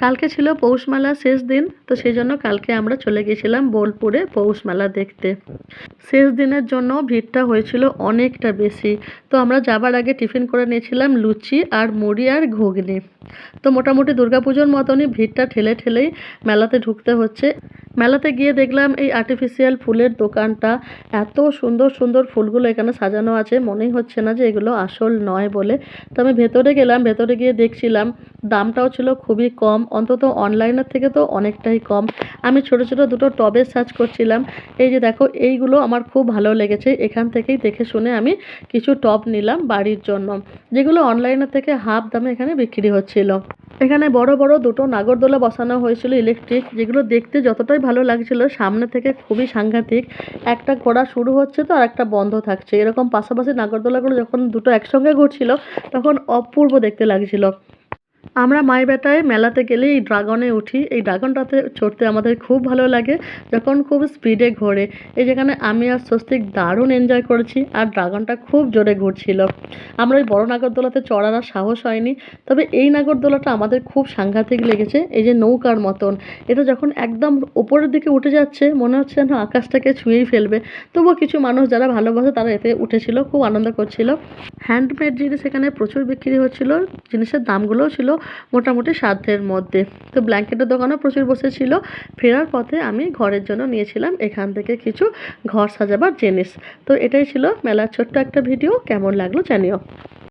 কালকে ছিল পৌষ মেলার শেষ দিন, তো সেই জন্য কালকে আমরা চলে গিয়েছিলাম বোলপুরে পৌষ মেলা দেখতে। শেষ দিনের জন্য ভিড়টা হয়েছিল অনেকটা বেশি। তো আমরা যাবার আগে টিফিন করে নিয়েছিলাম লুচি আর মুড়ি আর ঘুগনি। তো মোটামুটি দুর্গাপুজোর মতনই ভিড়টা ঠেলে ঠেলেই মেলাতে ঢুকতে হচ্ছে। মেলাতে গিয়ে দেখলাম এই আর্টিফিশিয়াল ফুলের দোকানটা, এত সুন্দর সুন্দর ফুলগুলো এখানে সাজানো আছে, মনেই হচ্ছে না যে এগুলো আসল নয় বলে। তো আমি ভেতরে গেলাম, ভেতরে গিয়ে দেখছিলাম দামটাও ছিল খুবই কম, অন্তত অনলাইনের থেকে তো অনেকটাই কম। আমি ছোট ছোট দুটো টবের সার্চ করছিলাম। এই যে দেখো, এইগুলো আমার খুব ভালো লেগেছে, এখান থেকেই দেখে শুনে আমি কিছু টব নিলাম বাড়ির জন্য, যেগুলো অনলাইনের থেকে হাফ দামে এখানে বিক্রি হচ্ছিল। এখানে বড় বড় দুটো নাগরদোলা বসানো হয়েছিল ইলেকট্রিক, যেগুলো দেখতে যতটাই ভালো লাগছিল সামনে থেকে খুবই সাংঘাতিক। একটা ঘোরা শুরু হচ্ছে তো আর একটা বন্ধ থাকছে, এরকম পাশাপাশি নাগরদোলাগুলো যখন দুটো একসঙ্গে ঘুরছিল তখন অপূর্ব দেখতে লাগছিল। আমরা মাই বেটায় মেলাতে গেলে এই ড্রাগনে উঠি। এই ড্রাগনটাতে চড়তে আমাদের খুব ভালো লাগে, যখন খুব স্পিডে ঘোরে। এই যেখানে আমি আর স্বস্তিক দারুণ এনজয় করেছি, আর ড্রাগনটা খুব জোরে ঘুরছিল। আমরা ওই বড় নাগরদোলাতে চড়ার আর সাহস হয়নি, তবে এই নাগরদোলাটা আমাদের খুব সাংঘাতিক লেগেছে। এই যে নৌকার মতন, এটা যখন একদম উপরের দিকে উঠে যাচ্ছে মনে হচ্ছে যেন আকাশটাকে ছুঁয়েই ফেলবে। তবুও কিছু মানুষ যারা ভালোবাসে তারা এতে উঠেছিল, খুব আনন্দ করছিল। হ্যান্ডমেড জিনিস এখানে প্রচুর বিক্রি হচ্ছিল, জিনিসের দামগুলোও ছিল মোটামুটি সাধ্যের মধ্যে। তো ব্ল্যাঙ্কেটের দোকানও প্রচুর বসেছিল। ফেরার পথে আমি ঘরের জন্য নিয়েছিলাম এখান থেকে কিছু ঘর সাজাবার জিনিস। তো এটাই ছিল মেলার ছোট্ট একটা ভিডিও। কেমন লাগলো জানিও।